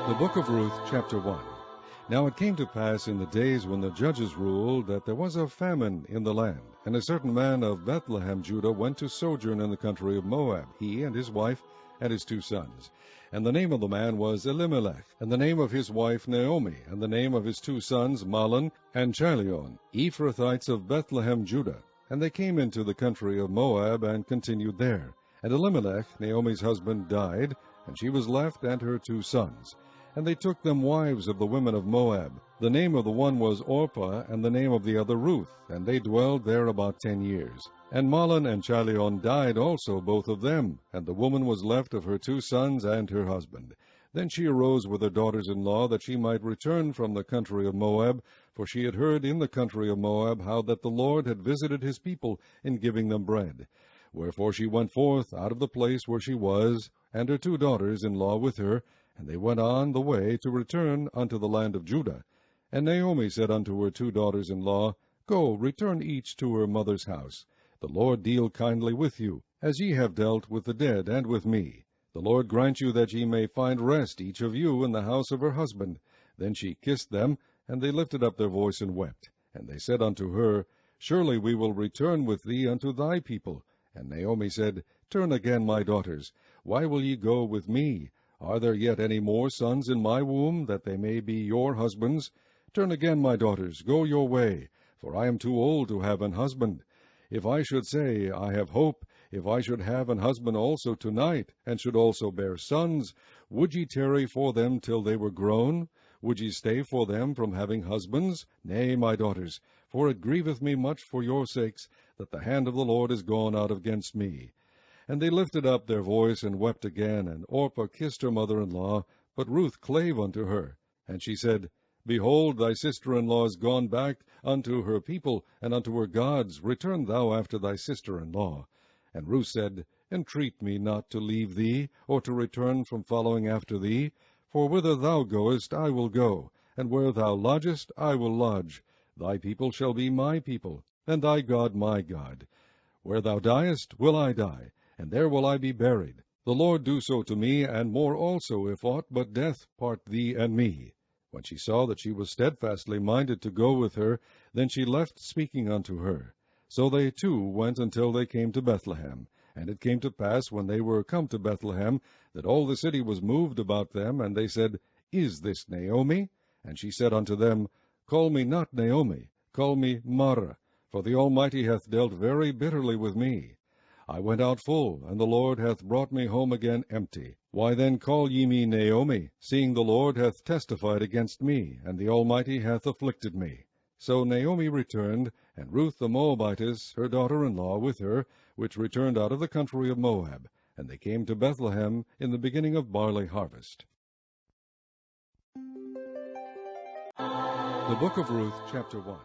The book of Ruth, chapter 1. Now it came to pass in the days when the judges ruled that there was a famine in the land, and a certain man of Bethlehem, Judah, went to sojourn in the country of Moab, he and his wife and his 2 sons. And the name of the man was Elimelech, and the name of his wife Naomi, and the name of his 2 sons Mahlon and Chilion, Ephrathites of Bethlehem, Judah. And they came into the country of Moab and continued there. And Elimelech, Naomi's husband, died, and she was left and her 2 sons. And they took them wives of the women of Moab. The name of the one was Orpah, and the name of the other Ruth, and they dwelled there about 10 years. And Mahlon and Chilion died also, both of them, and the woman was left of her 2 sons and her husband. Then she arose with her daughters-in-law, that she might return from the country of Moab, for she had heard in the country of Moab how that the Lord had visited his people in giving them bread. Wherefore she went forth out of the place where she was, and her 2 daughters-in-law with her, and they went on the way to return unto the land of Judah. And Naomi said unto her 2 daughters-in-law, Go, return each to her mother's house. The Lord deal kindly with you, as ye have dealt with the dead and with me. The Lord grant you that ye may find rest each of you in the house of her husband. Then she kissed them, and they lifted up their voice and wept. And they said unto her, Surely we will return with thee unto thy people. And Naomi said, Turn again, my daughters. Why will ye go with me? Are there yet any more sons in my womb, that they may be your husbands? Turn again, my daughters, go your way, for I am too old to have an husband. If I should say, I have hope, if I should have an husband also tonight, and should also bear sons, would ye tarry for them till they were grown? Would ye stay for them from having husbands? Nay, my daughters, for it grieveth me much for your sakes, that the hand of the Lord is gone out against me. And they lifted up their voice and wept again, and Orpah kissed her mother-in-law, but Ruth clave unto her. And she said, Behold, thy sister-in-law is gone back unto her people, and unto her gods. Return thou after thy sister-in-law. And Ruth said, Entreat me not to leave thee, or to return from following after thee. For whither thou goest, I will go, and where thou lodgest, I will lodge. Thy people shall be my people, and thy God my God. Where thou diest, will I die, and there will I be buried. The Lord do so to me, and more also, if aught but death part thee and me. When she saw that she was steadfastly minded to go with her, then she left speaking unto her. So they 2 went until they came to Bethlehem. And it came to pass, when they were come to Bethlehem, that all the city was moved about them, and they said, Is this Naomi? And she said unto them, Call me not Naomi, call me Mara, for the Almighty hath dealt very bitterly with me. I went out full, and the Lord hath brought me home again empty. Why then call ye me Naomi, seeing the Lord hath testified against me, and the Almighty hath afflicted me? So Naomi returned, and Ruth the Moabitess, her daughter-in-law, with her, which returned out of the country of Moab. And they came to Bethlehem in the beginning of barley harvest. The book of Ruth, chapter 1.